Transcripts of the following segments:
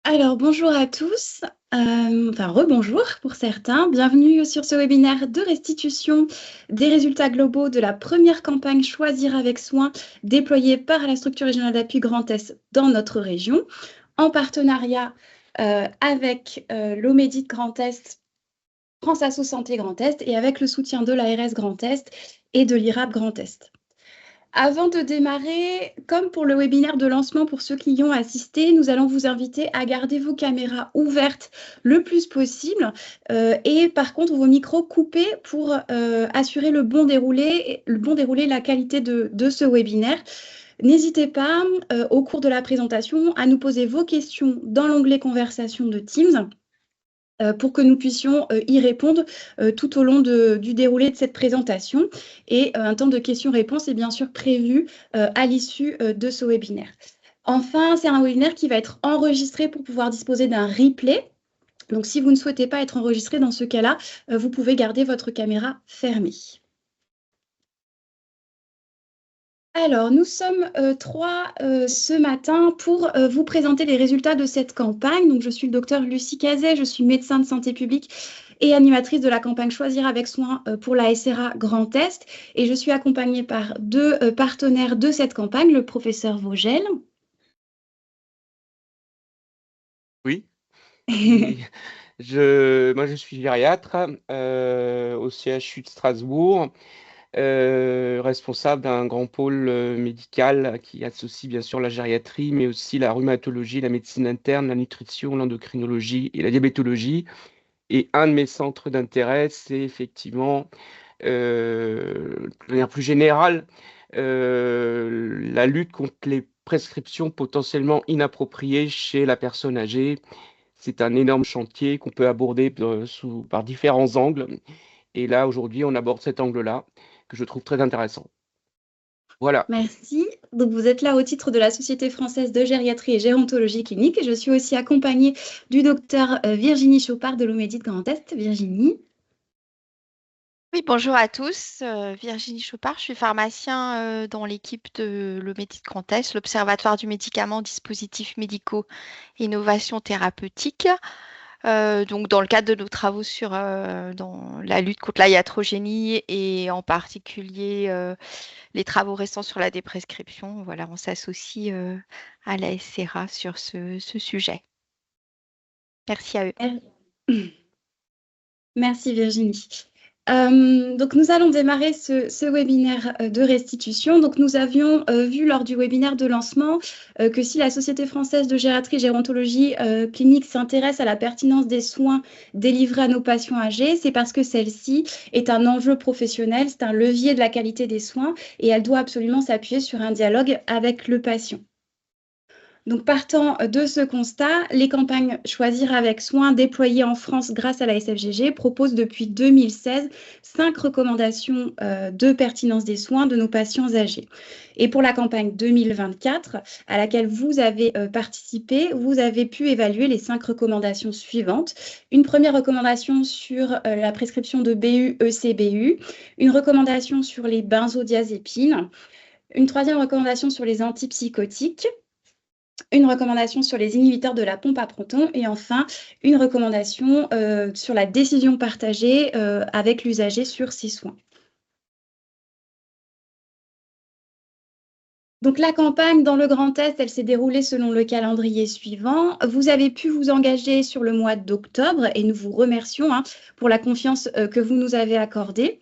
Alors, bonjour à tous, enfin rebonjour pour certains. Bienvenue sur ce webinaire de restitution des résultats globaux de la première campagne Choisir avec soin déployée par la structure régionale d'appui Grand Est dans notre région, en partenariat avec l'OMEDIT Grand Est, France Asso Santé Grand Est et avec le soutien de l'ARS Grand Est et de l'IRAP Grand Est. Avant de démarrer, comme pour le webinaire de lancement pour ceux qui y ont assisté, nous allons vous inviter à garder vos caméras ouvertes le plus possible et par contre vos micros coupés pour assurer le bon déroulé, la qualité de ce webinaire. N'hésitez pas au cours de la présentation à nous poser vos questions dans l'onglet conversation de Teams pour que nous puissions y répondre tout au long du déroulé de cette présentation. Et un temps de questions-réponses est bien sûr prévu à l'issue de ce webinaire. Enfin, c'est un webinaire qui va être enregistré pour pouvoir disposer d'un replay. Donc, si vous ne souhaitez pas être enregistré dans ce cas-là, vous pouvez garder votre caméra fermée. Alors, nous sommes trois ce matin pour vous présenter les résultats de cette campagne. Donc, je suis le docteur Lucie Cazet, je suis médecin de santé publique et animatrice de la campagne Choisir avec soin pour la SRA Grand Est. Et je suis accompagnée par deux partenaires de cette campagne, le professeur Vogel. Oui, moi je suis gériatre au CHU de Strasbourg, responsable d'un grand pôle médical qui associe bien sûr la gériatrie, mais aussi la rhumatologie, la médecine interne, la nutrition, l'endocrinologie et la diabétologie. Et un de mes centres d'intérêt, c'est effectivement, de manière plus générale, la lutte contre les prescriptions potentiellement inappropriées chez la personne âgée. C'est un énorme chantier qu'on peut aborder par différents angles. Et là, aujourd'hui, on aborde cet angle-là que je trouve très intéressant. Voilà. Merci. Donc, vous êtes là au titre de la Société française de gériatrie et gérontologie clinique. Je suis aussi accompagnée du docteur Virginie Chopard de l'OMEDIT Grand Est. Virginie. Oui, bonjour à tous. Virginie Chopard, je suis pharmacien dans l'équipe de l'OMEDIT Grand Est, l'Observatoire du médicament, dispositifs médicaux, innovation thérapeutique. Donc, dans le cadre de nos travaux dans la lutte contre la iatrogénie et en particulier les travaux récents sur la déprescription, voilà, on s'associe à la SRA sur ce sujet. Merci à eux. Merci Virginie. Donc nous allons démarrer ce webinaire de restitution. Donc nous avions vu lors du webinaire de lancement que si la Société française de gériatrie et gérontologie clinique s'intéresse à la pertinence des soins délivrés à nos patients âgés, c'est parce que celle-ci est un enjeu professionnel, c'est un levier de la qualité des soins et elle doit absolument s'appuyer sur un dialogue avec le patient. Donc, partant de ce constat, les campagnes Choisir avec soin déployées en France grâce à la SFGG proposent depuis 2016 5 recommandations de pertinence des soins de nos patients âgés. Et pour la campagne 2024, à laquelle vous avez participé, vous avez pu évaluer les 5 recommandations suivantes. Une première recommandation sur la prescription de BU, ECBU, une recommandation sur les benzodiazépines, une troisième recommandation sur les antipsychotiques, une recommandation sur les inhibiteurs de la pompe à protons et enfin une recommandation sur la décision partagée avec l'usager sur ses soins. Donc la campagne dans le Grand Est, elle s'est déroulée selon le calendrier suivant. Vous avez pu vous engager sur le mois d'octobre et nous vous remercions pour la confiance que vous nous avez accordée.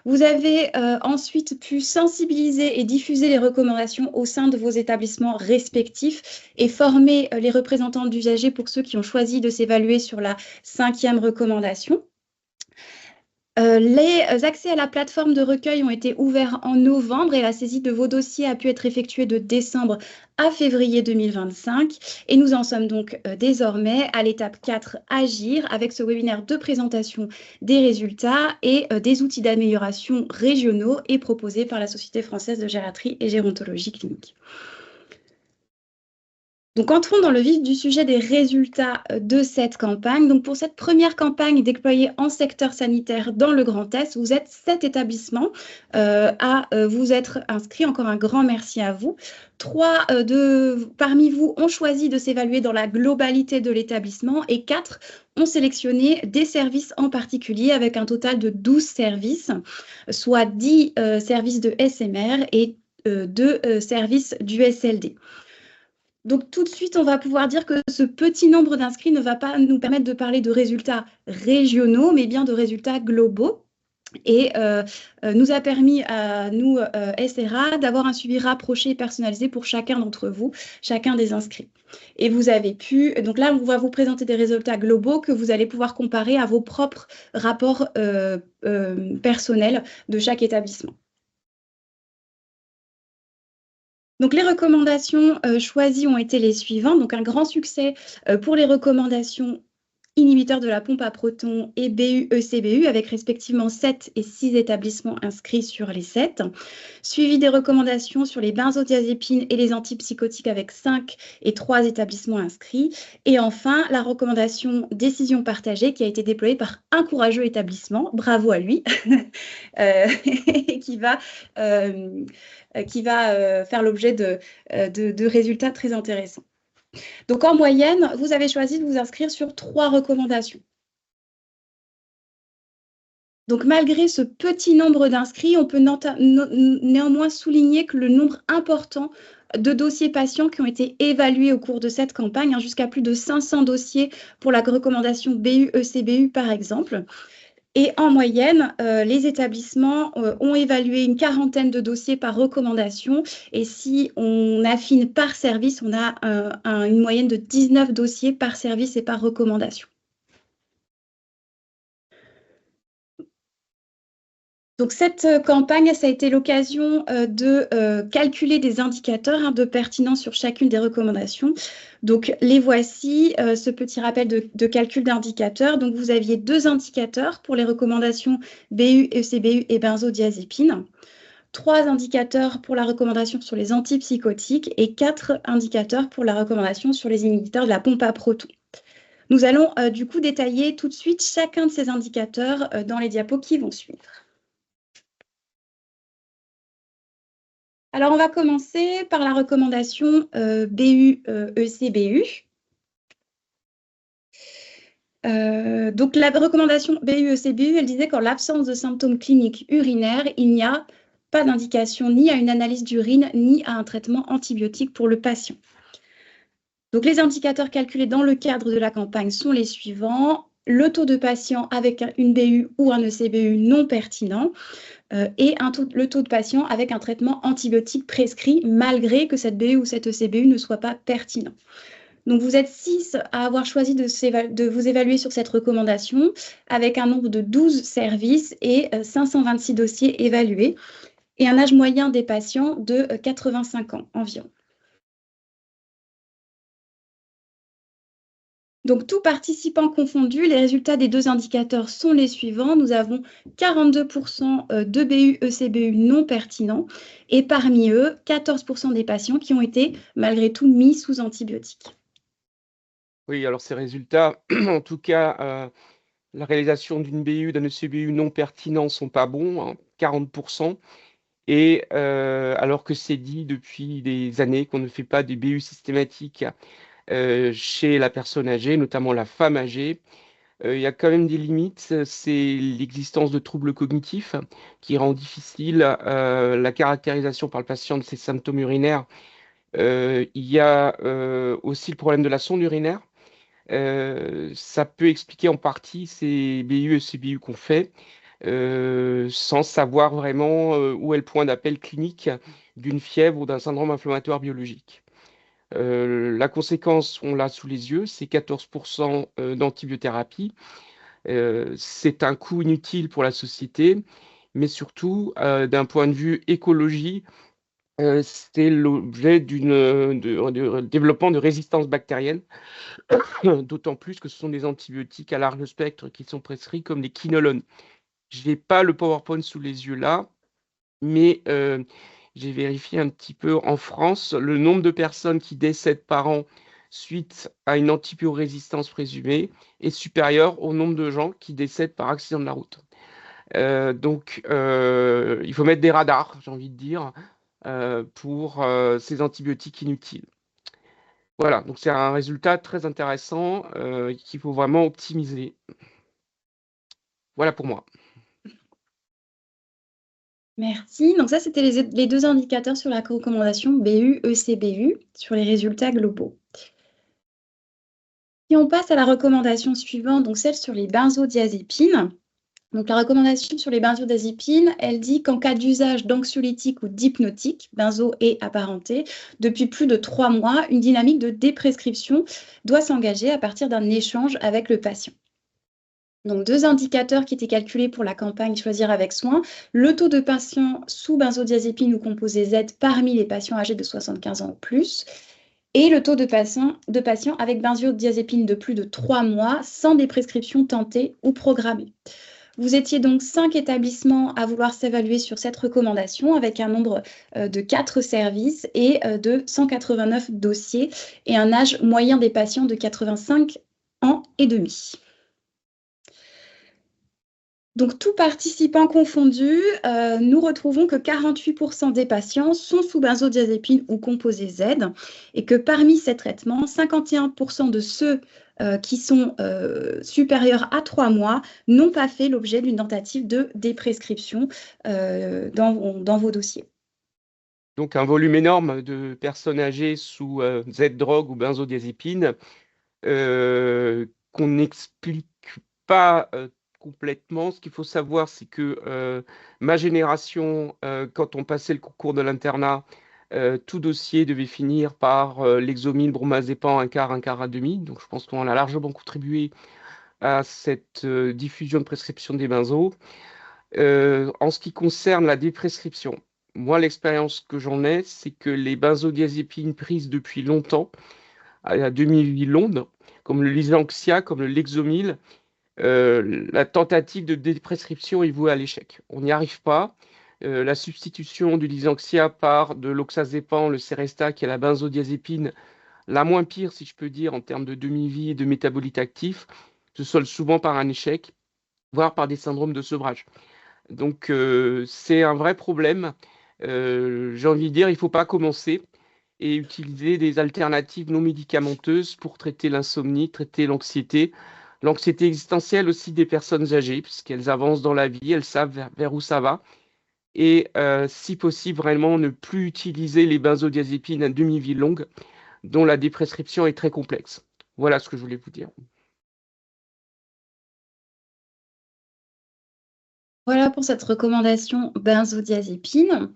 Vous avez ensuite pu sensibiliser et diffuser les recommandations au sein de vos établissements respectifs et former les représentants d'usagers pour ceux qui ont choisi de s'évaluer sur la 5e recommandation. Les accès à la plateforme de recueil ont été ouverts en novembre et la saisie de vos dossiers a pu être effectuée de décembre à février 2025. Et nous en sommes donc désormais à l'étape 4, Agir, avec ce webinaire de présentation des résultats et des outils d'amélioration régionaux et proposés par la Société française de gériatrie et gérontologie clinique. Donc, entrons dans le vif du sujet des résultats de cette campagne. Donc, pour cette première campagne déployée en secteur sanitaire dans le Grand Est, vous êtes 7 établissements à vous être inscrits. Encore un grand merci à vous. 3 parmi vous ont choisi de s'évaluer dans la globalité de l'établissement et 4 ont sélectionné des services en particulier avec un total de 12 services, soit 10 services de SMR et 2 services du SLD. Donc tout de suite, on va pouvoir dire que ce petit nombre d'inscrits ne va pas nous permettre de parler de résultats régionaux, mais bien de résultats globaux. Et nous a permis à nous, SRA, d'avoir un suivi rapproché et personnalisé pour chacun d'entre vous, chacun des inscrits. Et vous avez pu, donc là, on va vous présenter des résultats globaux que vous allez pouvoir comparer à vos propres rapports personnels de chaque établissement. Donc, les recommandations choisies ont été les suivantes. Donc, un grand succès pour les recommandations inhibiteurs de la pompe à protons et BU-ECBU avec respectivement 7 et 6 établissements inscrits sur les 7. Suivi des recommandations sur les benzodiazépines et les antipsychotiques avec 5 et 3 établissements inscrits. Et enfin, la recommandation décision partagée qui a été déployée par un courageux établissement, bravo à lui, qui va faire l'objet de résultats très intéressants. Donc, en moyenne, vous avez choisi de vous inscrire sur 3 recommandations. Donc, malgré ce petit nombre d'inscrits, on peut néanmoins souligner que le nombre important de dossiers patients qui ont été évalués au cours de cette campagne, jusqu'à plus de 500 dossiers pour la recommandation BU-ECBU, par exemple. Et en moyenne, les établissements ont évalué une quarantaine de dossiers par recommandation. Et si on affine par service, on a une moyenne de 19 dossiers par service et par recommandation. Donc, cette campagne, ça a été l'occasion de calculer des indicateurs de pertinence sur chacune des recommandations. Donc, les voici, ce petit rappel de calcul d'indicateurs. Donc, vous aviez 2 indicateurs pour les recommandations BU, ECBU et benzodiazépines, 3 indicateurs pour la recommandation sur les antipsychotiques et 4 indicateurs pour la recommandation sur les inhibiteurs de la pompe à protons. Nous allons du coup détailler tout de suite chacun de ces indicateurs dans les diapos qui vont suivre. Alors, on va commencer par la recommandation BU-ECBU. Donc, la recommandation BU-ECBU, elle disait qu'en l'absence de symptômes cliniques urinaires, il n'y a pas d'indication ni à une analyse d'urine, ni à un traitement antibiotique pour le patient. Donc, les indicateurs calculés dans le cadre de la campagne sont les suivants. Le taux de patients avec une BU ou un ECBU non pertinent, et le taux de patients avec un traitement antibiotique prescrit, malgré que cette BU ou cette ECBU ne soit pas pertinent. Donc, vous êtes 6 à avoir choisi de vous évaluer sur cette recommandation, avec un nombre de 12 services et 526 dossiers évalués, et un âge moyen des patients de 85 ans environ. Donc, tous participants confondus, les résultats des 2 indicateurs sont les suivants. Nous avons 42% de BU-ECBU non pertinents et parmi eux, 14% des patients qui ont été malgré tout mis sous antibiotiques. Oui, alors ces résultats, en tout cas, la réalisation d'une BU, d'un ECBU non pertinent ne sont pas bons, 40%. Et alors que c'est dit depuis des années qu'on ne fait pas des BU systématiques chez la personne âgée, notamment la femme âgée, il y a quand même des limites. C'est l'existence de troubles cognitifs qui rend difficile la caractérisation par le patient de ses symptômes urinaires. Il y a aussi le problème de la sonde urinaire. Ça peut expliquer en partie ces BU et CBU qu'on fait sans savoir vraiment où est le point d'appel clinique d'une fièvre ou d'un syndrome inflammatoire biologique. La conséquence, on l'a sous les yeux, c'est 14% d'antibiothérapie. C'est un coût inutile pour la société, mais surtout, d'un point de vue écologie, c'est l'objet de développement de résistance bactérienne, d'autant plus que ce sont des antibiotiques à large spectre qui sont prescrits comme les quinolones. Je n'ai pas le PowerPoint sous les yeux là, mais j'ai vérifié un petit peu en France, le nombre de personnes qui décèdent par an suite à une antibiorésistance présumée est supérieur au nombre de gens qui décèdent par accident de la route. Donc, il faut mettre des radars, j'ai envie de dire, pour ces antibiotiques inutiles. Voilà, donc c'est un résultat très intéressant qu'il faut vraiment optimiser. Voilà pour moi. Merci. Donc ça, c'était les deux indicateurs sur la recommandation BU, ECBU, sur les résultats globaux. Si on passe à la recommandation suivante, donc celle sur les benzodiazépines. Donc la recommandation sur les benzodiazépines, elle dit qu'en cas d'usage d'anxiolytiques ou d'hypnotiques, benzo et apparentés, depuis plus de 3 mois, une dynamique de déprescription doit s'engager à partir d'un échange avec le patient. Donc, 2 indicateurs qui étaient calculés pour la campagne Choisir avec soin, le taux de patients sous benzodiazépine ou composé Z parmi les patients âgés de 75 ans ou plus, et le taux de patients avec benzodiazépine de plus de 3 mois sans des prescriptions tentées ou programmées. Vous étiez donc 5 établissements à vouloir s'évaluer sur cette recommandation avec un nombre de 4 services et de 189 dossiers et un âge moyen des patients de 85 ans et demi. Donc, tout participant confondu, nous retrouvons que 48% des patients sont sous benzodiazépine ou composé Z et que parmi ces traitements, 51% de ceux qui sont supérieurs à 3 mois n'ont pas fait l'objet d'une tentative de déprescription dans vos dossiers. Donc un volume énorme de personnes âgées sous Z-drogue ou benzodiazépine qu'on n'explique pas complètement. Ce qu'il faut savoir, c'est que ma génération, quand on passait le concours de l'internat, tout dossier devait finir par Lexomil, bromazépam, un quart à demi. Donc je pense qu'on a largement contribué à cette diffusion de prescription des benzos. En ce qui concerne la déprescription, moi, l'expérience que j'en ai, c'est que les benzodiazépines prises depuis longtemps, à demi-vie longue, comme le Lysanxia, comme le Lexomil, la tentative de déprescription est vouée à l'échec. On n'y arrive pas. La substitution du Lysanxia par de l'oxazépam, le Seresta, qui est la benzodiazépine, la moins pire, si je peux dire, en termes de demi-vie et de métabolites actifs, se solde souvent par un échec, voire par des syndromes de sevrage. Donc, c'est un vrai problème. J'ai envie de dire, il ne faut pas commencer et utiliser des alternatives non médicamenteuses pour traiter l'insomnie, traiter l'anxiété existentielle aussi des personnes âgées, puisqu'elles avancent dans la vie, elles savent vers où ça va. Et si possible, vraiment ne plus utiliser les benzodiazépines à demi-vie longue, dont la déprescription est très complexe. Voilà ce que je voulais vous dire. Voilà pour cette recommandation benzodiazépine.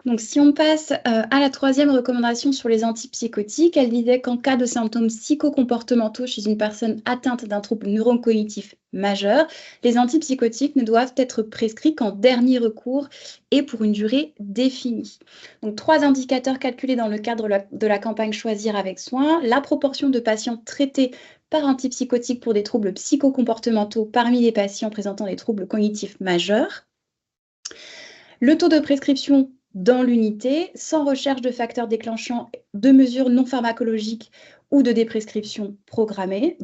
Donc, si on passe à la 3e recommandation sur les antipsychotiques, elle disait qu'en cas de symptômes psychocomportementaux chez une personne atteinte d'un trouble neurocognitif majeur, les antipsychotiques ne doivent être prescrits qu'en dernier recours et pour une durée définie. Donc, 3 indicateurs calculés dans le cadre de la campagne Choisir avec soin, la proportion de patients traités par antipsychotiques pour des troubles psychocomportementaux parmi les patients présentant des troubles cognitifs majeurs, le taux de prescription dans l'unité, sans recherche de facteurs déclenchants de mesures non pharmacologiques ou de déprescription programmée,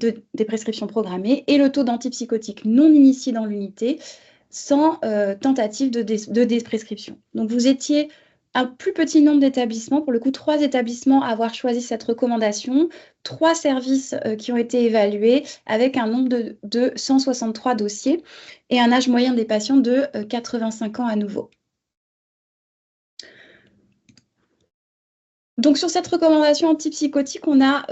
et le taux d'antipsychotiques non initiés dans l'unité, sans tentative de déprescription. Donc, vous étiez un plus petit nombre d'établissements, pour le coup 3 établissements à avoir choisi cette recommandation, 3 services qui ont été évalués avec un nombre de 163 dossiers et un âge moyen des patients de 85 ans à nouveau. Donc, sur cette recommandation antipsychotique, on a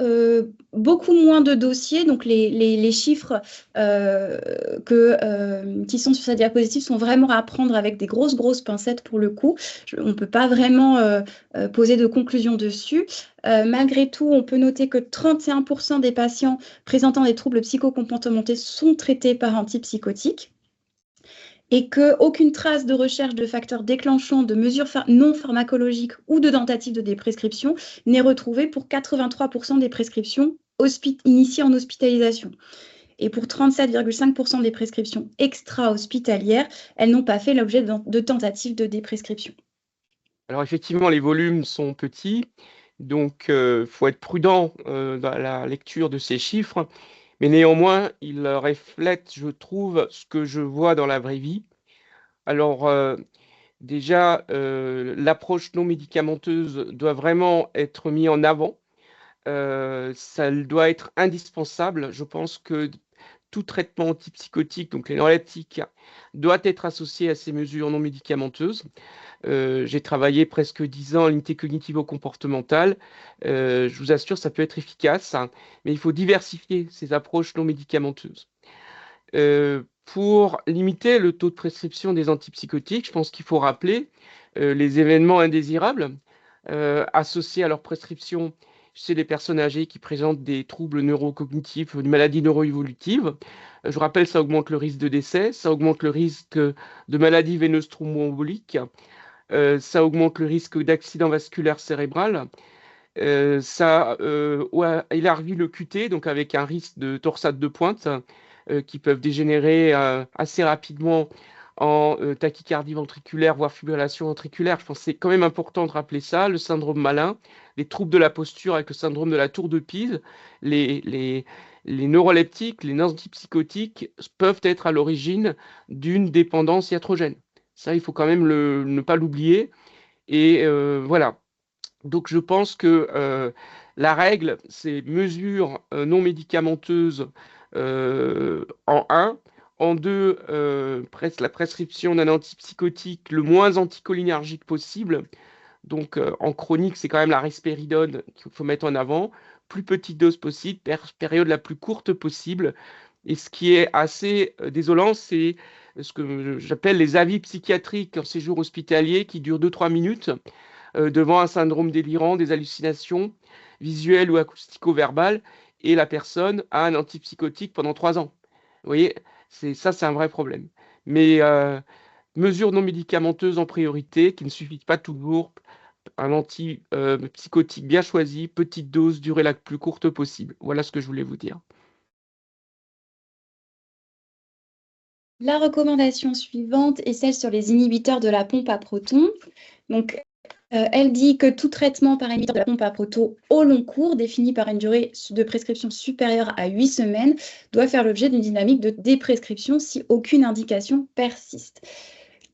beaucoup moins de dossiers. Donc, les chiffres qui sont sur cette diapositive sont vraiment à prendre avec des grosses pincettes pour le coup. On ne peut pas vraiment poser de conclusion dessus. Malgré tout, on peut noter que 31% des patients présentant des troubles psychocomportementaux sont traités par antipsychotiques, et qu'aucune trace de recherche de facteurs déclenchants de mesures non pharmacologiques ou de tentatives de déprescription n'est retrouvée pour 83% des prescriptions initiées en hospitalisation. Et pour 37,5% des prescriptions extra-hospitalières, elles n'ont pas fait l'objet de tentatives de déprescription. Alors effectivement, les volumes sont petits, Donc, il faut être prudent dans la lecture de ces chiffres, mais néanmoins, ils reflètent, je trouve, ce que je vois dans la vraie vie. Alors, déjà, l'approche non médicamenteuse doit vraiment être mise en avant. Ça doit être indispensable. Je pense que tout traitement antipsychotique, donc les neuroleptiques, doit être associé à ces mesures non médicamenteuses. J'ai travaillé presque 10 ans en unité cognitivo-comportementale. Je vous assure, ça peut être efficace, hein, mais il faut diversifier ces approches non médicamenteuses. Pour limiter le taux de prescription des antipsychotiques, je pense qu'il faut rappeler les événements indésirables associés à leur prescription chez les personnes âgées qui présentent des troubles neurocognitifs, des maladies neuroévolutives. Je rappelle, ça augmente le risque de décès, ça augmente le risque de maladies veineuses thromboemboliques, ça augmente le risque d'accident vasculaire cérébral, ça élargit le QT, donc avec un risque de torsade de pointe qui peuvent dégénérer assez rapidement en tachycardie ventriculaire, voire fibrillation ventriculaire. Je pense que c'est quand même important de rappeler ça. Le syndrome malin, les troubles de la posture avec le syndrome de la tour de Pise, les neuroleptiques, les antipsychotiques peuvent être à l'origine d'une dépendance iatrogène. Ça, il faut quand même ne pas l'oublier. Et voilà. Donc, je pense que la règle, c'est mesures non médicamenteuses en un. En deux, la prescription d'un antipsychotique le moins anticholinergique possible. Donc, en chronique, c'est quand même la risperidone qu'il faut mettre en avant. Plus petite dose possible, période la plus courte possible. Et ce qui est assez désolant, c'est ce que j'appelle les avis psychiatriques en séjour hospitalier qui durent 2-3 minutes devant un syndrome délirant, des hallucinations visuelles ou acoustico-verbales, et la personne a un antipsychotique pendant 3 ans. Vous voyez, c'est un vrai problème. Mais mesures non médicamenteuses en priorité, qui ne suffisent pas toujours, un antipsychotique bien choisi, petite dose, durée la plus courte possible. Voilà ce que je voulais vous dire. La recommandation suivante est celle sur les inhibiteurs de la pompe à protons. Donc, elle dit que tout traitement par inhibiteur de la pompe à protons au long cours, défini par une durée de prescription supérieure à 8 semaines, doit faire l'objet d'une dynamique de déprescription si aucune indication persiste.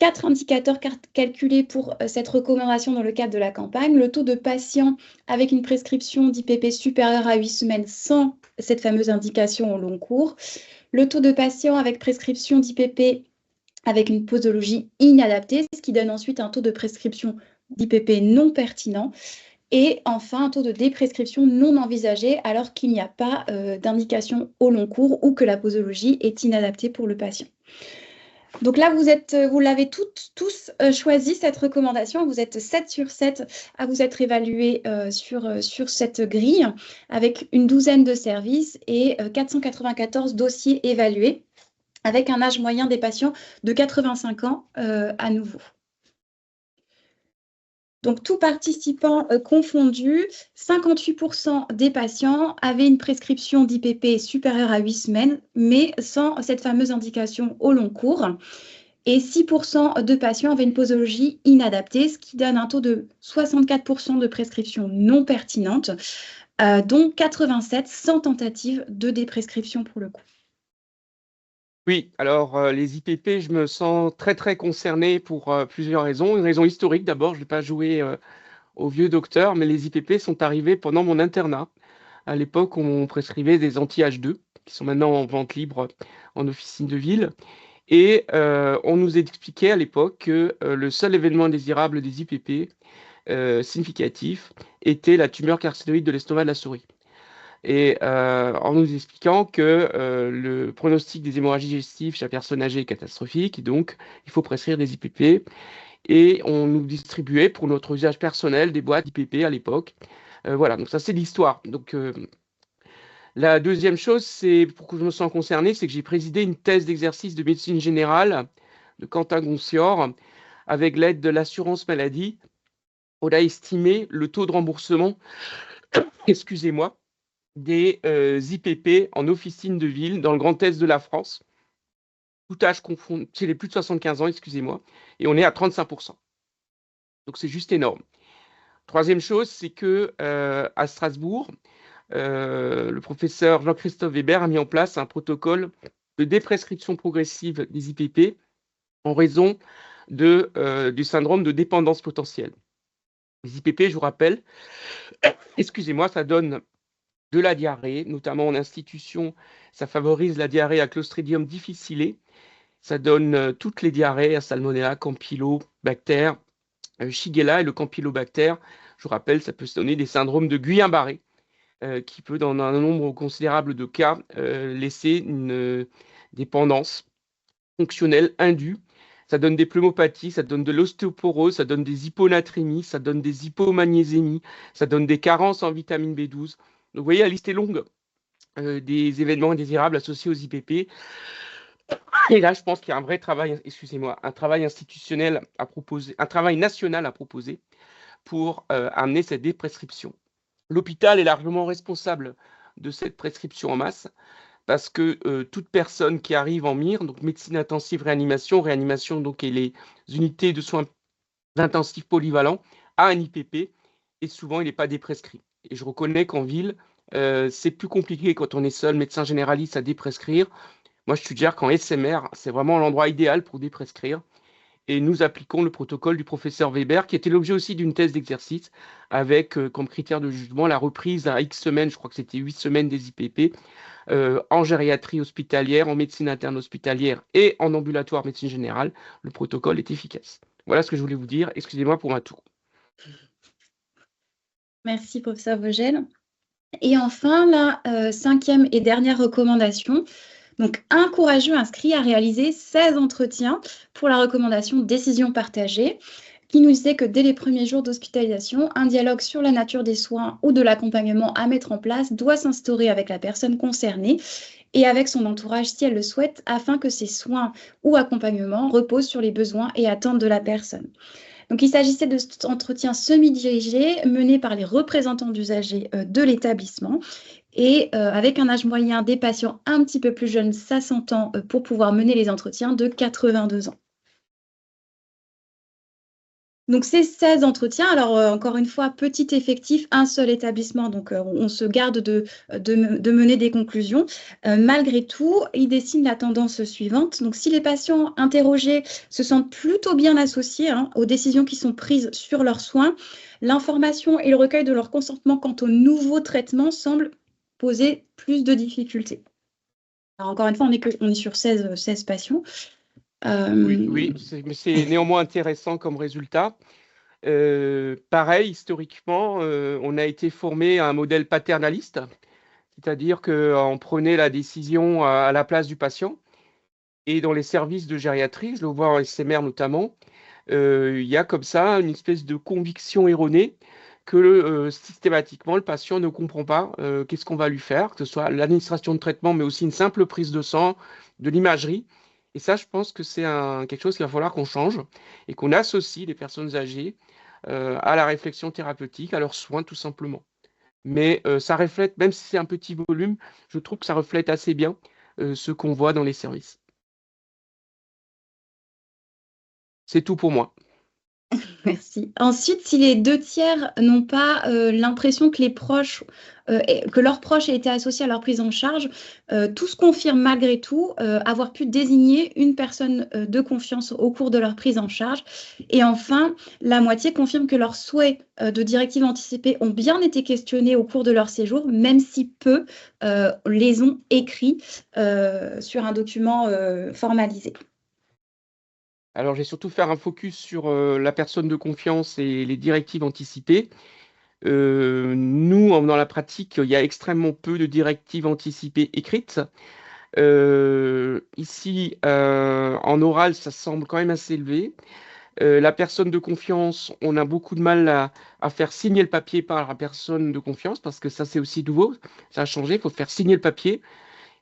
4 indicateurs calculés pour cette recommandation dans le cadre de la campagne. Le taux de patients avec une prescription d'IPP supérieure à 8 semaines sans cette fameuse indication au long cours. Le taux de patients avec prescription d'IPP avec une posologie inadaptée, ce qui donne ensuite un taux de prescription d'IPP non pertinent. Et enfin, un taux de déprescription non envisagé alors qu'il n'y a pas d'indication au long cours ou que la posologie est inadaptée pour le patient. Donc là, vous l'avez tous choisi, cette recommandation. Vous êtes 7 sur 7 à vous être évalués sur cette grille avec une douzaine de services et 494 dossiers évalués avec un âge moyen des patients de 85 ans à nouveau. Donc, tout participant confondu, 58% des patients avaient une prescription d'IPP supérieure à 8 semaines, mais sans cette fameuse indication au long cours. Et 6% de patients avaient une posologie inadaptée, ce qui donne un taux de 64% de prescription non pertinente, dont 87 sans tentative de déprescription pour le coup. Oui, alors les IPP, je me sens très très concerné pour plusieurs raisons. Une raison historique d'abord, je n'ai pas joué au vieux docteur, mais les IPP sont arrivés pendant mon internat. À l'époque, on prescrivait des anti-H2, qui sont maintenant en vente libre en officine de ville. Et on nous expliquait à l'époque que le seul événement indésirable des IPP significatif était la tumeur carcinoïde de l'estomac de la souris. Et en nous expliquant que le pronostic des hémorragies digestives chez la personne âgée est catastrophique, et donc il faut prescrire des IPP. Et on nous distribuait pour notre usage personnel des boîtes d'IPP à l'époque. Voilà, donc ça c'est l'histoire. Donc la deuxième chose, c'est pour que je me sens concerné, c'est que j'ai présidé une thèse d'exercice de médecine générale de Quentin Goncior avec l'aide de l'assurance maladie. On a estimé le taux de remboursement, excusez-moi, des IPP en officine de ville dans le Grand Est de la France, tout âge confondu, chez les plus de 75 ans, excusez-moi, et on est à 35%. Donc c'est juste énorme. Troisième chose, c'est que à Strasbourg, le professeur Jean-Christophe Weber a mis en place un protocole de déprescription progressive des IPP en raison du syndrome de dépendance potentielle. Les IPP, je vous rappelle, excusez-moi, ça donne de la diarrhée, notamment en institution, ça favorise la diarrhée à Clostridium difficile. Ça donne toutes les diarrhées à Salmonella, Campylobacter, Shigella et le Campylobacter. Je vous rappelle, ça peut se donner des syndromes de Guillain-Barré, qui peut, dans un nombre considérable de cas, laisser une dépendance fonctionnelle indue. Ça donne des pneumopathies, ça donne de l'ostéoporose, ça donne des hyponatrémies, ça donne des hypomagnésémies, ça donne des carences en vitamine B12. Donc vous voyez, la liste est longue des événements indésirables associés aux IPP. Et là, je pense qu'il y a un vrai travail, excusez-moi, un travail institutionnel à proposer, un travail national à proposer pour amener cette déprescription. L'hôpital est largement responsable de cette prescription en masse parce que toute personne qui arrive en MIR, donc médecine intensive réanimation donc et les unités de soins intensifs polyvalents, a un IPP et souvent il n'est pas déprescrit. Et je reconnais qu'en ville, c'est plus compliqué quand on est seul médecin généraliste à déprescrire. Moi, je suggère qu'en SMR, c'est vraiment l'endroit idéal pour déprescrire. Et nous appliquons le protocole du professeur Weber, qui était l'objet aussi d'une thèse d'exercice, avec comme critère de jugement la reprise à X semaines, je crois que c'était 8 semaines des IPP, en gériatrie hospitalière, en médecine interne hospitalière et en ambulatoire médecine générale. Le protocole est efficace. Voilà ce que je voulais vous dire. Excusez-moi pour ma tour. Merci, professeur Vogel. Et enfin, la cinquième et dernière recommandation. Donc, un courageux inscrit a réalisé 16 entretiens pour la recommandation décision partagée, qui nous disait que dès les premiers jours d'hospitalisation, un dialogue sur la nature des soins ou de l'accompagnement à mettre en place doit s'instaurer avec la personne concernée et avec son entourage si elle le souhaite, afin que ces soins ou accompagnements reposent sur les besoins et attentes de la personne. Donc, il s'agissait de cet entretien semi-dirigé mené par les représentants d'usagers de l'établissement et avec un âge moyen des patients un petit peu plus jeunes, ça s'entend, pour pouvoir mener les entretiens de 82 ans. Donc, ces 16 entretiens, alors encore une fois, petit effectif, un seul établissement, donc on se garde de mener des conclusions. Malgré tout, il dessine la tendance suivante. Donc, si les patients interrogés se sentent plutôt bien associés aux décisions qui sont prises sur leurs soins, l'information et le recueil de leur consentement quant au nouveau traitement semblent poser plus de difficultés. Alors, encore une fois, on est sur 16 patients. Oui, mais c'est néanmoins intéressant comme résultat. Pareil, historiquement, on a été formé à un modèle paternaliste, c'est-à-dire qu'on prenait la décision à la place du patient. Et dans les services de gériatrie, je le vois en SMR notamment, il y a comme ça une espèce de conviction erronée que systématiquement le patient ne comprend pas qu'est-ce qu'on va lui faire, que ce soit l'administration de traitement, mais aussi une simple prise de sang, de l'imagerie. Et ça, je pense que c'est quelque chose qu'il va falloir qu'on change et qu'on associe les personnes âgées à la réflexion thérapeutique, à leurs soins tout simplement. Mais ça reflète, même si c'est un petit volume, je trouve que ça reflète assez bien ce qu'on voit dans les services. C'est tout pour moi. Merci. Ensuite, si les 2 tiers n'ont pas l'impression que que leurs proches aient été associés à leur prise en charge, tous confirment malgré tout avoir pu désigner une personne de confiance au cours de leur prise en charge. Et enfin, la moitié confirme que leurs souhaits de directive anticipée ont bien été questionnés au cours de leur séjour, même si peu les ont écrits sur un document formalisé. Alors, je vais surtout faire un focus sur la personne de confiance et les directives anticipées. Nous, dans la pratique, il y a extrêmement peu de directives anticipées écrites. Ici, en oral, ça semble quand même assez élevé. La personne de confiance, on a beaucoup de mal à faire signer le papier par la personne de confiance parce que ça, c'est aussi nouveau. Ça a changé, il faut faire signer le papier.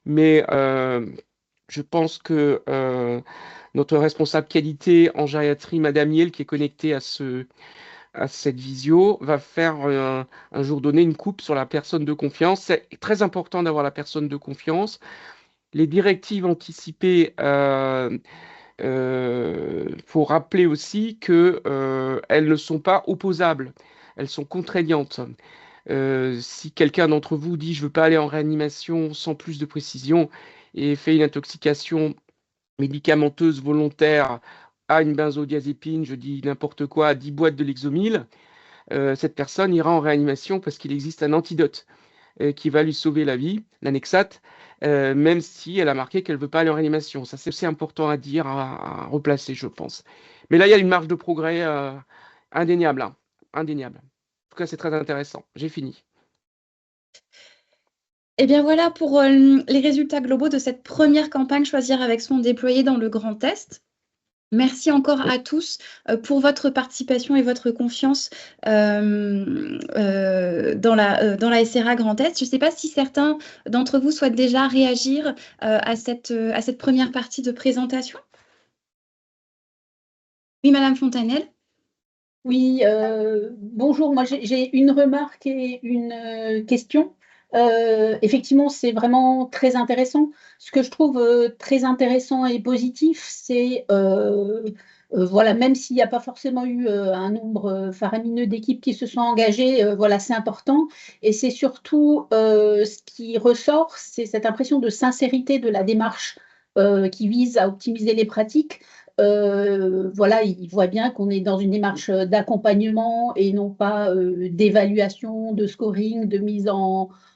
Mais je pense que notre responsable qualité en gériatrie, Madame Yel, qui est connectée à cette visio, va faire un jour donné une coupe sur la personne de confiance. C'est très important d'avoir la personne de confiance. Les directives anticipées, faut rappeler aussi qu'elles ne sont pas opposables. elles sont contraignantes. Si quelqu'un d'entre vous dit je veux pas aller en réanimation sans plus de précision et fait une intoxication médicamenteuse volontaire à une benzodiazépine, je dis n'importe quoi, à 10 boîtes de Lexomil, cette personne ira en réanimation parce qu'il existe un antidote qui va lui sauver la vie, l'Annexate, même si elle a marqué qu'elle ne veut pas aller en réanimation. Ça, c'est aussi important à dire, à replacer, je pense. Mais là, il y a une marge de progrès indéniable, hein, indéniable. En tout cas, c'est très intéressant. J'ai fini. Et bien voilà pour les résultats globaux de cette première campagne Choisir avec soin déployée dans le Grand Est. Merci encore à tous pour votre participation et votre confiance dans la SRA Grand Est. Je ne sais pas si certains d'entre vous souhaitent déjà réagir à cette première partie de présentation. Oui, Madame Fontanelle. Oui, bonjour. Moi, j'ai une remarque et une question. Effectivement, c'est vraiment très intéressant. Ce que je trouve très intéressant et positif, c'est, voilà, même s'il n'y a pas forcément eu un nombre faramineux d'équipes qui se sont engagées, voilà, c'est important. Et c'est surtout ce qui ressort, c'est cette impression de sincérité de la démarche qui vise à optimiser les pratiques. Voilà, il voit bien qu'on est dans une démarche d'accompagnement et non pas d'évaluation, de scoring, de mise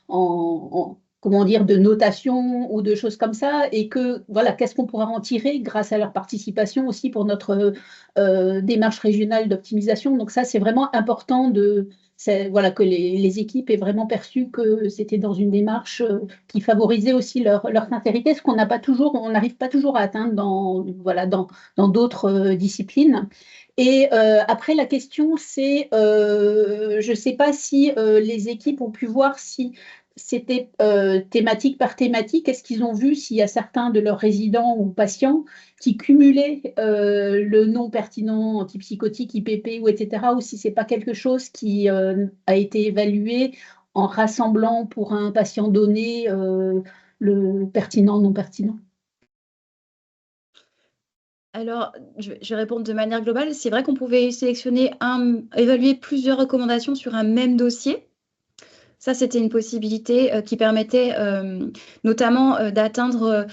comment dire, de notation ou de choses comme ça, et que voilà, qu'est-ce qu'on pourra en tirer grâce à leur participation aussi pour notre démarche régionale d'optimisation. Donc ça, c'est vraiment important voilà, que les équipes aient vraiment perçu que c'était dans une démarche qui favorisait aussi leur sincérité, ce qu'on n'a pas toujours, on n'arrive pas toujours à atteindre voilà, dans d'autres disciplines. Et après, la question, c'est, je ne sais pas si les équipes ont pu voir si c'était thématique par thématique. Est-ce qu'ils ont vu s'il y a certains de leurs résidents ou patients qui cumulaient le non pertinent antipsychotique, IPP, ou etc., ou si ce n'est pas quelque chose qui a été évalué en rassemblant pour un patient donné le pertinent, non pertinent? Alors, je vais répondre de manière globale. C'est vrai qu'on pouvait sélectionner évaluer plusieurs recommandations sur un même dossier. Ça, c'était une possibilité qui permettait notamment d'atteindre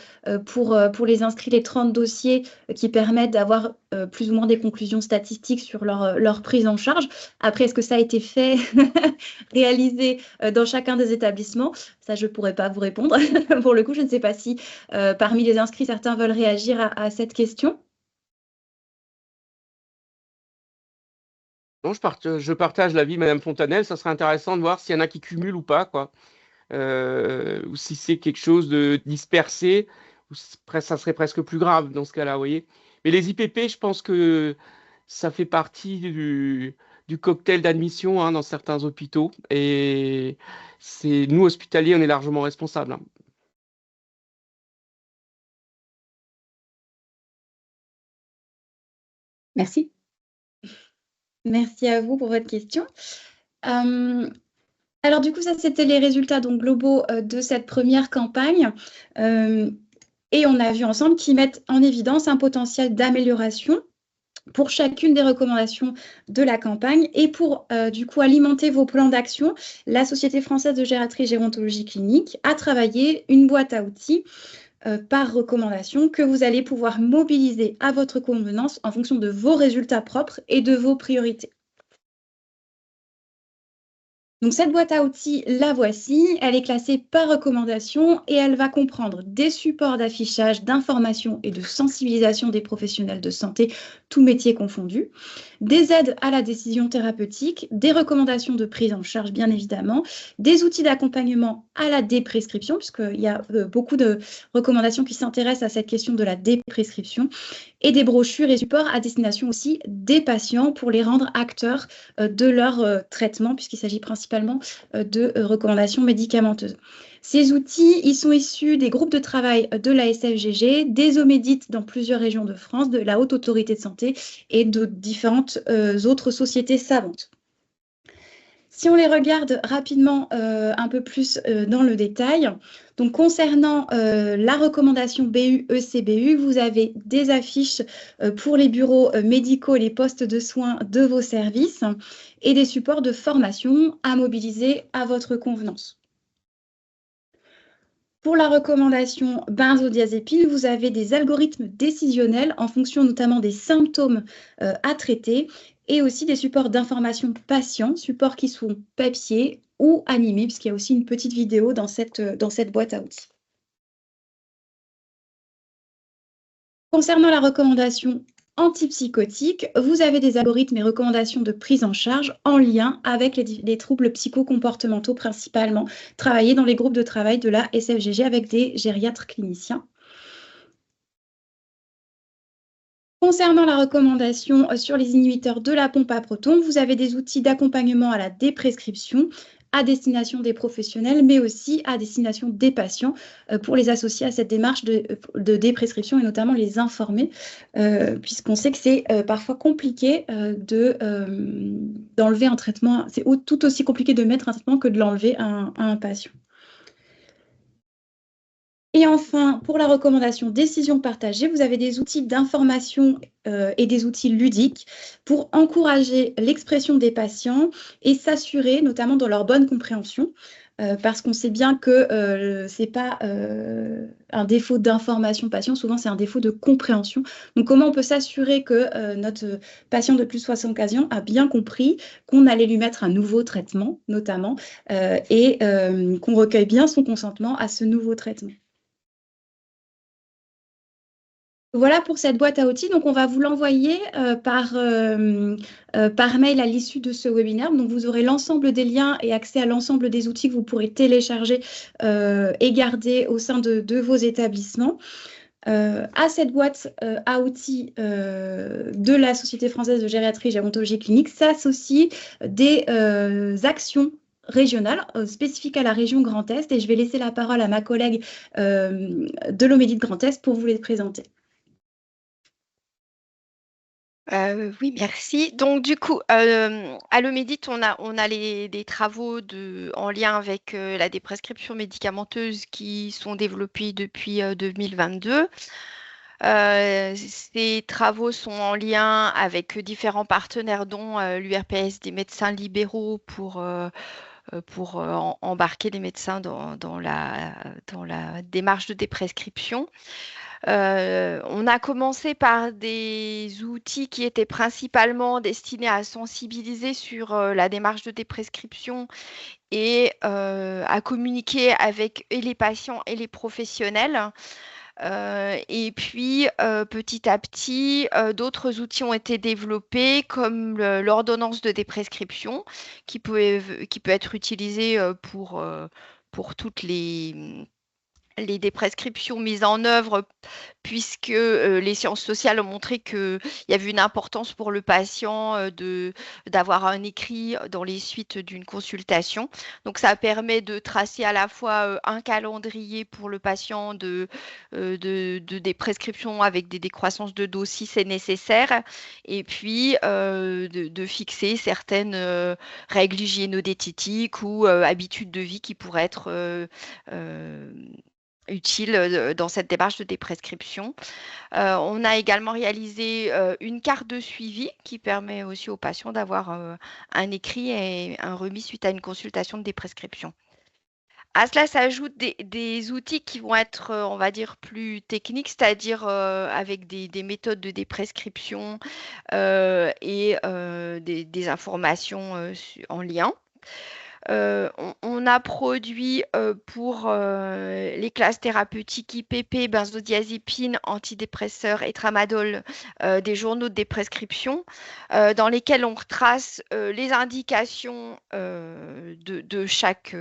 pour les inscrits les 30 dossiers qui permettent d'avoir plus ou moins des conclusions statistiques sur leur prise en charge. Après, est-ce que ça a été fait, réalisé dans chacun des établissements? Ça, je ne pourrais pas vous répondre. Pour le coup, je ne sais pas si parmi les inscrits, certains veulent réagir à cette question. Non, je partage l'avis de Madame Fontanelle. Ça serait intéressant de voir s'il y en a qui cumulent ou pas, quoi. Ou si c'est quelque chose de dispersé, ou ça serait presque plus grave dans ce cas-là, vous voyez. Mais les IPP, je pense que ça fait partie du cocktail d'admission hein, dans certains hôpitaux. Et nous, hospitaliers, on est largement responsables. Hein. Merci. Merci à vous pour votre question. Alors du coup, ça, c'était les résultats donc, globaux de cette première campagne. Et on a vu ensemble qu'ils mettent en évidence un potentiel d'amélioration pour chacune des recommandations de la campagne. Et pour du coup alimenter vos plans d'action, la Société française de gériatrie et gérontologie clinique a travaillé une boîte à outils par recommandation que vous allez pouvoir mobiliser à votre convenance en fonction de vos résultats propres et de vos priorités. Donc, cette boîte à outils, la voici. Elle est classée par recommandation et elle va comprendre des supports d'affichage, d'information et de sensibilisation des professionnels de santé, tous métiers confondus, des aides à la décision thérapeutique, des recommandations de prise en charge, bien évidemment, des outils d'accompagnement à la déprescription, puisqu'il y a beaucoup de recommandations qui s'intéressent à cette question de la déprescription, et des brochures et supports à destination aussi des patients pour les rendre acteurs de leur traitement, puisqu'il s'agit principalement de recommandations médicamenteuses. Ces outils, ils sont issus des groupes de travail de la SFGG, des OMEDIT dans plusieurs régions de France, de la Haute Autorité de Santé et de différentes autres sociétés savantes. Si on les regarde rapidement un peu plus dans le détail, donc concernant la recommandation BU-ECBU, vous avez des affiches pour les bureaux médicaux et les postes de soins de vos services et des supports de formation à mobiliser à votre convenance. Pour la recommandation benzodiazépine, vous avez des algorithmes décisionnels en fonction notamment des symptômes à traiter et aussi des supports d'information patients, supports qui sont papier ou animés, puisqu'il y a aussi une petite vidéo dans cette boîte à outils. Concernant la recommandation antipsychotique, vous avez des algorithmes et recommandations de prise en charge en lien avec les troubles psychocomportementaux principalement, travaillés dans les groupes de travail de la SFGG avec des gériatres cliniciens. Concernant la recommandation sur les inhibiteurs de la pompe à protons, vous avez des outils d'accompagnement à la déprescription à destination des professionnels, mais aussi à destination des patients pour les associer à cette démarche de déprescription et notamment les informer, puisqu'on sait que c'est parfois compliqué d'enlever un traitement. C'est tout aussi compliqué de mettre un traitement que de l'enlever à un patient. Et enfin, pour la recommandation décision partagée, vous avez des outils d'information et des outils ludiques pour encourager l'expression des patients et s'assurer, notamment dans leur bonne compréhension, parce qu'on sait bien que ce n'est pas un défaut d'information patient, souvent c'est un défaut de compréhension. Donc comment on peut s'assurer que notre patient de plus de 75 ans a bien compris qu'on allait lui mettre un nouveau traitement, notamment, et qu'on recueille bien son consentement à ce nouveau traitement. Voilà pour cette boîte à outils. Donc, on va vous l'envoyer par mail à l'issue de ce webinaire. Donc, vous aurez l'ensemble des liens et accès à l'ensemble des outils que vous pourrez télécharger et garder au sein de vos établissements. À cette boîte à outils de la Société française de gériatrie et gérontologie clinique s'associent des actions régionales spécifiques à la région Grand Est. Et je vais laisser la parole à ma collègue de l'Omédite Grand Est pour vous les présenter. Oui, merci. Donc, du coup, à l'Omédite, on a des travaux en lien avec la déprescription médicamenteuse qui sont développés depuis 2022. Ces travaux sont en lien avec différents partenaires, dont l'URPS des médecins libéraux pour embarquer les médecins dans la démarche de déprescription. On a commencé par des outils qui étaient principalement destinés à sensibiliser sur la démarche de déprescription et à communiquer avec et les patients et les professionnels. Et puis, petit à petit, d'autres outils ont été développés, comme l'ordonnance de déprescription, qui peut être utilisée pour toutes les déprescriptions mises en œuvre, puisque les sciences sociales ont montré qu'il y avait une importance pour le patient d'avoir un écrit dans les suites d'une consultation. Donc, ça permet de tracer à la fois un calendrier pour le patient de déprescription avec des décroissances de doses si c'est nécessaire, et puis de fixer certaines règles hygiéno-diététiques ou habitudes de vie qui pourraient être utile dans cette démarche de déprescription. On a également réalisé une carte de suivi qui permet aussi aux patients d'avoir un écrit et un remis suite à une consultation de déprescription. À cela s'ajoutent des outils qui vont être, on va dire, plus techniques, c'est-à-dire avec des méthodes de déprescription et des informations en lien. On a produit pour les classes thérapeutiques IPP, benzodiazépine, antidépresseurs et tramadol des journaux de déprescription dans lesquels on retrace les indications de chaque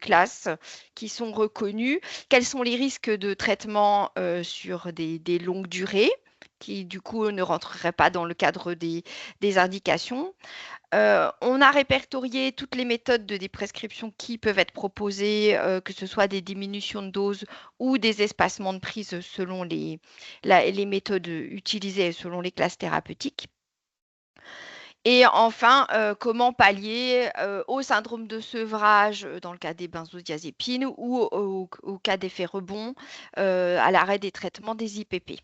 classe qui sont reconnues, quels sont les risques de traitement sur des longues durées qui du coup ne rentreraient pas dans le cadre des indications. On a répertorié toutes les méthodes de déprescription qui peuvent être proposées, que ce soit des diminutions de dose ou des espacements de prise selon les méthodes utilisées et selon les classes thérapeutiques. Et enfin, comment pallier au syndrome de sevrage dans le cas des benzodiazépines ou au cas d'effet rebond à l'arrêt des traitements des IPP.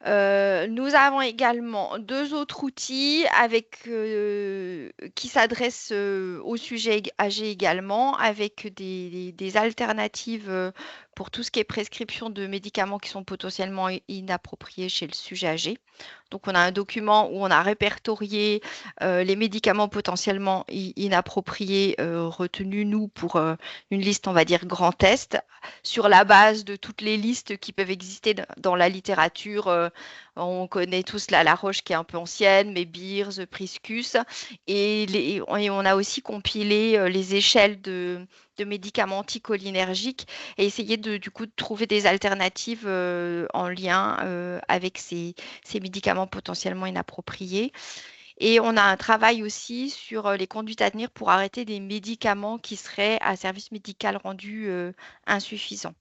Nous avons également 2 autres outils qui s'adressent au sujet âgé également, avec des alternatives pour tout ce qui est prescription de médicaments qui sont potentiellement inappropriés chez le sujet âgé. Donc, on a un document où on a répertorié les médicaments potentiellement inappropriés retenus, nous, pour une liste, on va dire, grand test, sur la base de toutes les listes qui peuvent exister dans la littérature. On connaît tous la Roche qui est un peu ancienne, mais Beers, Priscus. Et on a aussi compilé les échelles de médicaments anticholinergiques et essayer du coup de trouver des alternatives en lien avec ces médicaments potentiellement inappropriés. Et on a un travail aussi sur les conduites à tenir pour arrêter des médicaments qui seraient à service médical rendu insuffisant.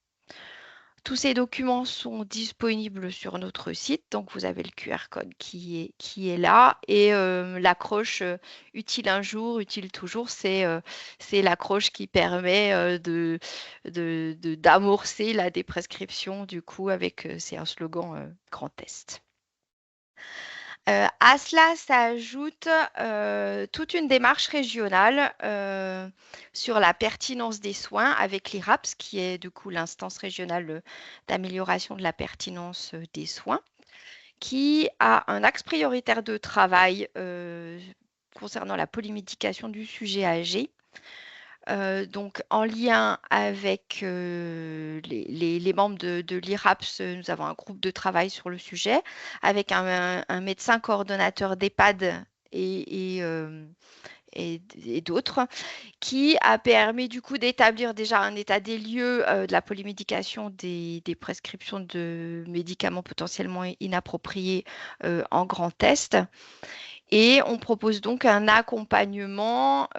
Tous ces documents sont disponibles sur notre site, donc vous avez le QR code qui est là et l'accroche utile un jour, utile toujours, c'est l'accroche qui permet d'amorcer la déprescription du coup avec c'est un slogan grand test. À cela s'ajoute toute une démarche régionale sur la pertinence des soins avec l'IRAPS, qui est du coup l'instance régionale d'amélioration de la pertinence des soins, qui a un axe prioritaire de travail concernant la polymédication du sujet âgé. Donc, en lien avec les membres de l'IRAPS, nous avons un groupe de travail sur le sujet avec un médecin coordonnateur d'EHPAD et d'autres, qui a permis du coup d'établir déjà un état des lieux de la polymédication des prescriptions de médicaments potentiellement inappropriés en grand test. Et on propose donc un accompagnement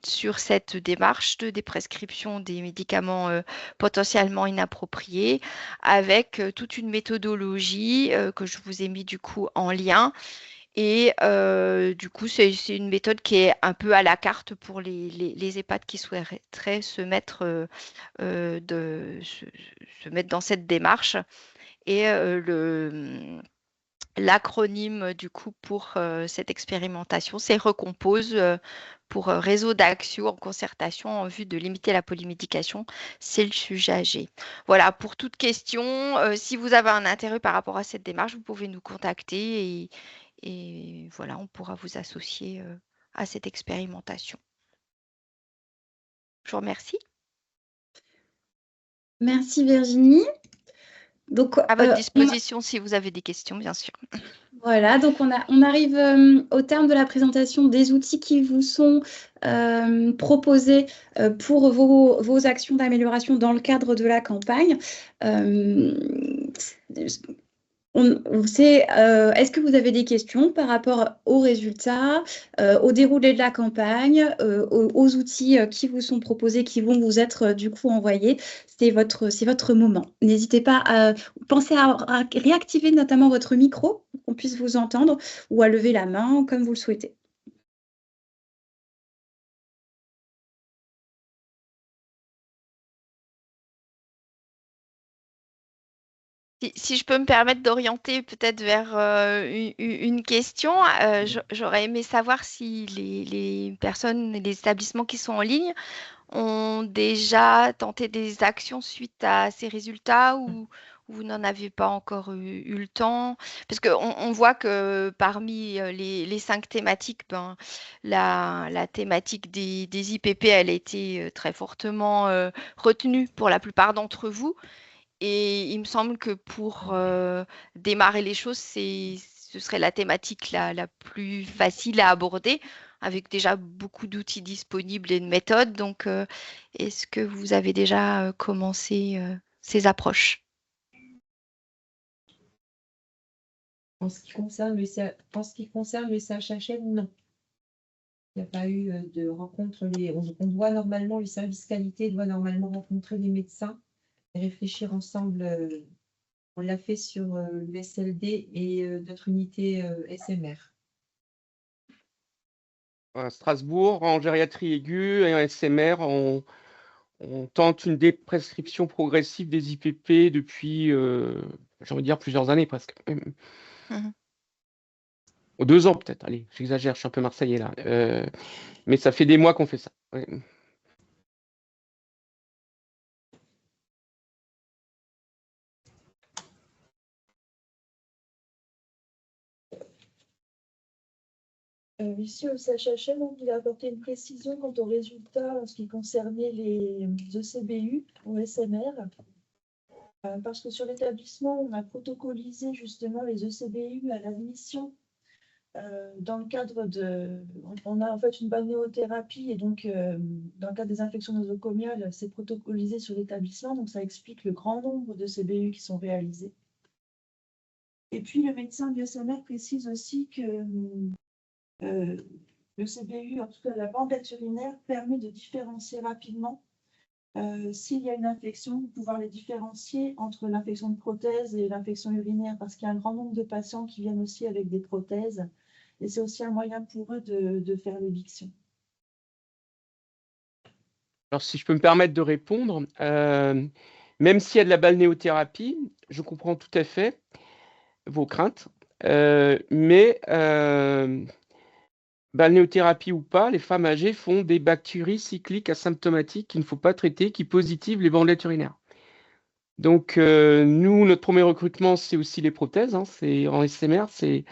sur cette démarche de déprescription des médicaments potentiellement inappropriés avec toute une méthodologie que je vous ai mis du coup en lien. Et du coup, c'est une méthode qui est un peu à la carte pour les EHPAD qui souhaiteraient se mettre dans cette démarche. Et l'acronyme du coup pour cette expérimentation, c'est Recompose pour réseau d'action en concertation en vue de limiter la polymédication, c'est le sujet âgé. Voilà, pour toute question, si vous avez un intérêt par rapport à cette démarche, vous pouvez nous contacter et voilà, on pourra vous associer à cette expérimentation. Je vous remercie. Merci Virginie. Donc, à votre disposition si vous avez des questions, bien sûr. Voilà, donc on arrive au terme de la présentation des outils qui vous sont proposés pour vos actions d'amélioration dans le cadre de la campagne. Est-ce que vous avez des questions par rapport aux résultats, au déroulé de la campagne, aux outils qui vous sont proposés, qui vont vous être du coup envoyés? C'est votre moment. N'hésitez pas à penser à réactiver notamment votre micro pour qu'on puisse vous entendre ou à lever la main comme vous le souhaitez. Si je peux me permettre d'orienter peut-être vers une question, j'aurais aimé savoir si les personnes et les établissements qui sont en ligne ont déjà tenté des actions suite à ces résultats ou vous n'en avez pas encore eu le temps? Parce qu'on voit que parmi les 5 thématiques, la thématique des IPP, elle a été très fortement retenue pour la plupart d'entre vous. Et il me semble que pour démarrer les choses, ce serait la thématique la plus facile à aborder, avec déjà beaucoup d'outils disponibles et de méthodes. Donc, est-ce que vous avez déjà commencé ces approches? En ce qui concerne le CHHL, non. Il n'y a pas eu de rencontre. On doit normalement, le service qualité doit normalement rencontrer les médecins et réfléchir ensemble. On l'a fait sur le SLD et notre unité SMR. À Strasbourg, en gériatrie aiguë et en SMR, on tente une déprescription progressive des IPP depuis, j'ai envie de dire, plusieurs années presque. Mhm. 2 ans peut-être, allez, j'exagère, je suis un peu marseillais là. Mais ça fait des mois qu'on fait ça. Ouais. Ici, au CHHM, on voulait apporter une précision quant aux résultats en ce qui concernait les ECBU ou SMR. Parce que sur l'établissement, on a protocolisé justement les ECBU à l'admission dans le cadre de... On a en fait une balnéothérapie et donc dans le cadre des infections nosocomiales, c'est protocolisé sur l'établissement, donc ça explique le grand nombre de CBU qui sont réalisés. Et puis le médecin biosomère précise aussi que le CBU, en tout cas la bandelette urinaire, permet de différencier rapidement s'il y a une infection, pouvoir les différencier entre l'infection de prothèse et l'infection urinaire, parce qu'il y a un grand nombre de patients qui viennent aussi avec des prothèses, et c'est aussi un moyen pour eux de faire l'éviction. Alors, si je peux me permettre de répondre, même s'il y a de la balnéothérapie, je comprends tout à fait vos craintes, mais balnéothérapie ou pas, les femmes âgées font des bactéries cycliques asymptomatiques qu'il ne faut pas traiter, qui positivent les bandelettes urinaires. Donc, nous, notre premier recrutement, c'est aussi les prothèses. C'est en SMR, c'est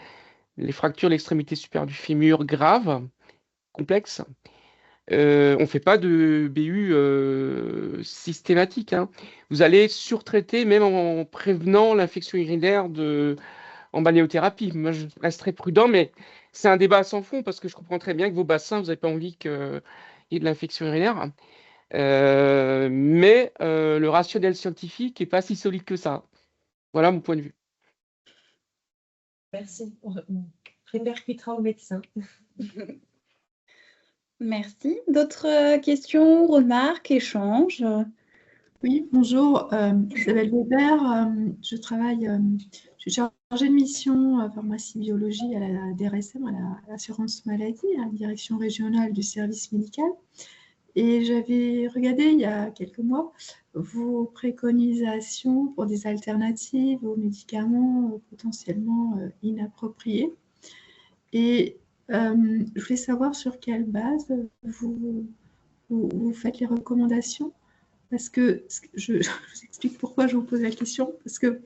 les fractures de l'extrémité supérieure du fémur graves, complexes. On ne fait pas de BU systématique. Vous allez surtraiter même en prévenant l'infection urinaire en balnéothérapie. Moi, je reste très prudent, mais c'est un débat sans fond parce que je comprends très bien que vos bassins, vous n'avez pas envie qu'il y ait de l'infection urinaire. Mais le rationnel scientifique n'est pas si solide que ça. Voilà mon point de vue. Merci. On répercutera au médecin. Merci. D'autres questions, remarques, échanges? Oui, bonjour, Isabelle Weber. Je suis chargée de mission pharmacie biologie à la DRSM, à l'assurance maladie, à la direction régionale du service médical. Et j'avais regardé il y a quelques mois vos préconisations pour des alternatives aux médicaments potentiellement inappropriés. Et je voulais savoir sur quelle base vous faites les recommandations. Parce que je vous explique pourquoi je vous pose la question. Parce que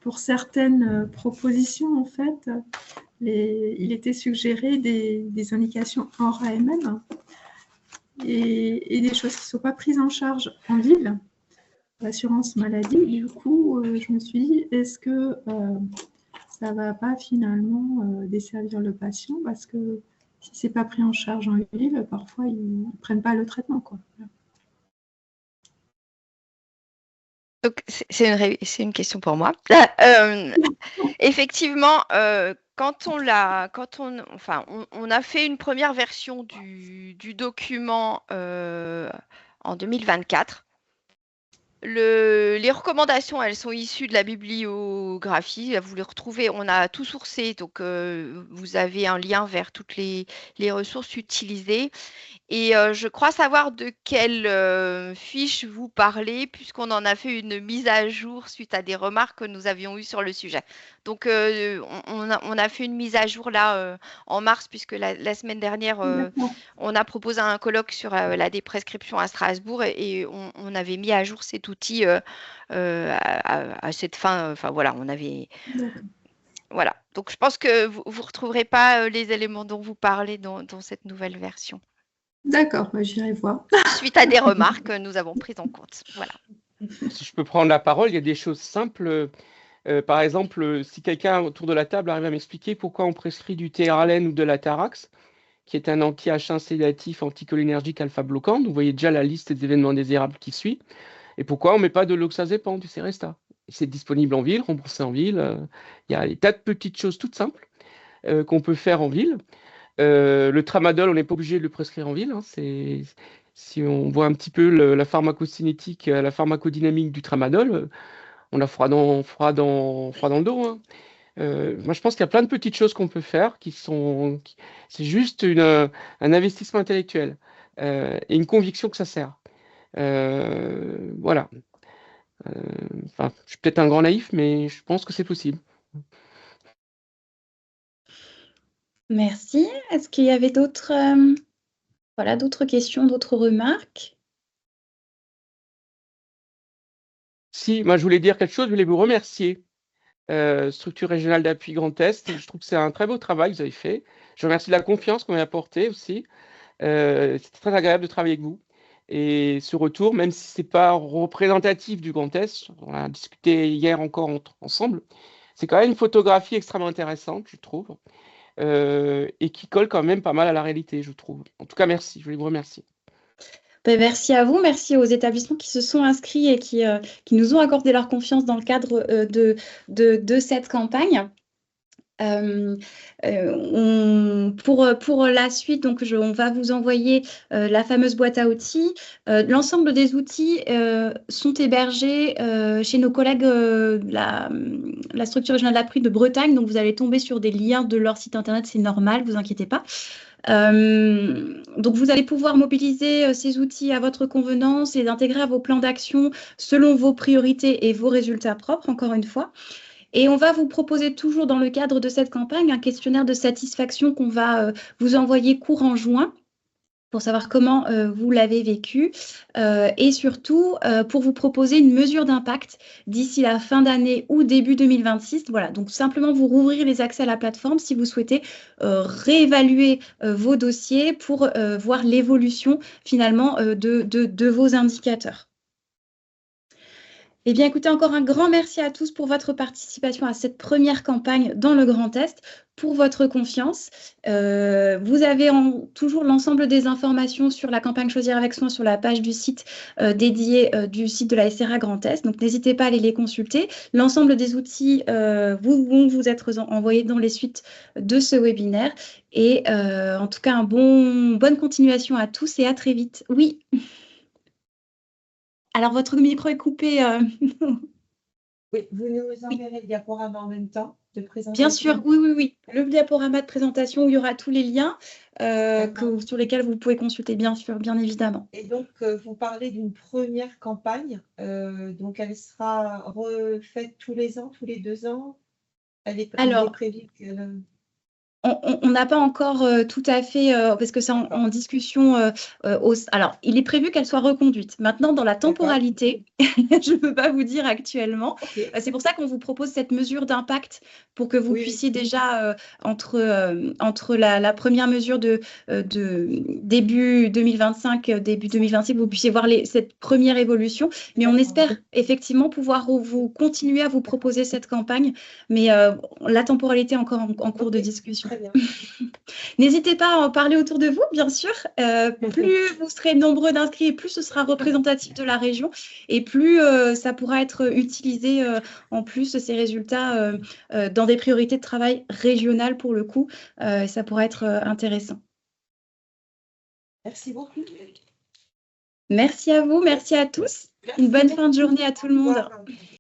pour certaines propositions, en fait, il était suggéré des indications hors AMM et des choses qui ne sont pas prises en charge en ville, l'assurance maladie. Du coup, je me suis dit, est-ce que ça ne va pas finalement desservir le patient? Parce que si ce n'est pas pris en charge en ville, parfois, ils ne prennent pas le traitement, quoi. Donc, c'est une question pour moi. Effectivement, quand on a fait une première version du document en 2024. Les recommandations, elles sont issues de la bibliographie. Vous les retrouvez, on a tout sourcé, donc vous avez un lien vers toutes les ressources utilisées. Et je crois savoir de quelle fiche vous parlez, puisqu'on en a fait une mise à jour suite à des remarques que nous avions eues sur le sujet. Donc, on a fait une mise à jour là en mars, puisque la semaine dernière, on a proposé un colloque sur la déprescription à Strasbourg et on avait mis à jour cet outil à cette fin. Enfin, voilà, on avait. Voilà. Donc, je pense que vous ne retrouverez pas les éléments dont vous parlez dans cette nouvelle version. D'accord, j'irai voir. Suite à des remarques que nous avons prises en compte. Voilà. Si je peux prendre la parole, il y a des choses simples. Par exemple, si quelqu'un autour de la table arrive à m'expliquer pourquoi on prescrit du Théarlène ou de la Tarax, qui est un anti-H1 sédatif anticholinergique alpha-bloquant, vous voyez déjà la liste des événements indésirables qui suit, et pourquoi on ne met pas de l'oxazépam, du Seresta. C'est disponible en ville, remboursé en ville. Il y a des tas de petites choses toutes simples qu'on peut faire en ville. Le tramadol, on n'est pas obligé de le prescrire en ville. Si on voit un petit peu la pharmacocinétique, la pharmacodynamique du tramadol, on a froid dans le dos. Moi, je pense qu'il y a plein de petites choses qu'on peut faire c'est juste un investissement intellectuel et une conviction que ça sert. Voilà. Enfin, je suis peut-être un grand naïf, mais je pense que c'est possible. Merci. Est-ce qu'il y avait d'autres questions, d'autres remarques? Si, moi, je voulais dire quelque chose, je voulais vous remercier. Structure régionale d'appui Grand Est. Je trouve que c'est un très beau travail que vous avez fait. Je remercie de la confiance qu'on m'a apportée aussi. C'était très agréable de travailler avec vous. Et ce retour, même si ce n'est pas représentatif du Grand Est, on a discuté hier encore ensemble, c'est quand même une photographie extrêmement intéressante, je trouve, et qui colle quand même pas mal à la réalité, je trouve. En tout cas, merci, je voulais vous remercier. Merci à vous, merci aux établissements qui se sont inscrits et qui nous ont accordé leur confiance dans le cadre de cette campagne. Pour la suite, donc on va vous envoyer la fameuse boîte à outils. L'ensemble des outils sont hébergés chez nos collègues la structure régionale d'appui de Bretagne. Donc vous allez tomber sur des liens de leur site internet, c'est normal, vous inquiétez pas. Donc vous allez pouvoir mobiliser ces outils à votre convenance et d'intégrer à vos plans d'action selon vos priorités et vos résultats propres, encore une fois. Et on va vous proposer toujours dans le cadre de cette campagne un questionnaire de satisfaction qu'on va vous envoyer courant juin pour savoir comment vous l'avez vécu et surtout pour vous proposer une mesure d'impact d'ici la fin d'année ou début 2026. Voilà, donc simplement vous rouvrir les accès à la plateforme si vous souhaitez réévaluer vos dossiers pour voir l'évolution finalement de vos indicateurs. Eh bien, écoutez, encore un grand merci à tous pour votre participation à cette première campagne dans le Grand Est, pour votre confiance. Vous avez toujours l'ensemble des informations sur la campagne Choisir avec soin sur la page du site dédiée du site de la SRA Grand Est. Donc, n'hésitez pas à aller les consulter. L'ensemble des outils vont vous être envoyés dans les suites de ce webinaire. Et en tout cas, bonne continuation à tous et à très vite. Oui. Alors, votre micro est coupé. Oui, vous nous enverrez le diaporama en même temps de présentation. Bien sûr, oui. Le diaporama de présentation où il y aura tous les liens sur lesquels vous pouvez consulter, bien sûr, bien évidemment. Et donc, vous parlez d'une première campagne. Donc, elle sera refaite tous les ans, tous les 2 ans. Il est prévu que... On n'a pas encore tout à fait, parce que c'est en discussion. Alors, il est prévu qu'elle soit reconduite. Maintenant, dans la temporalité, je ne peux pas vous dire actuellement. Okay. C'est pour ça qu'on vous propose cette mesure d'impact pour que vous puissiez déjà, entre la première mesure de début 2025, début 2026, vous puissiez voir cette première évolution. Mais on espère effectivement pouvoir vous continuer à vous proposer cette campagne. Mais la temporalité est encore en cours de discussion. Très bien. N'hésitez pas à en parler autour de vous, bien sûr. Plus vous serez nombreux d'inscrits, plus ce sera représentatif de la région et plus ça pourra être utilisé en plus ces résultats dans des priorités de travail régionales pour le coup. Ça pourra être intéressant. Merci beaucoup. Merci à vous, merci à tous. Une bonne fin de journée à tout le monde.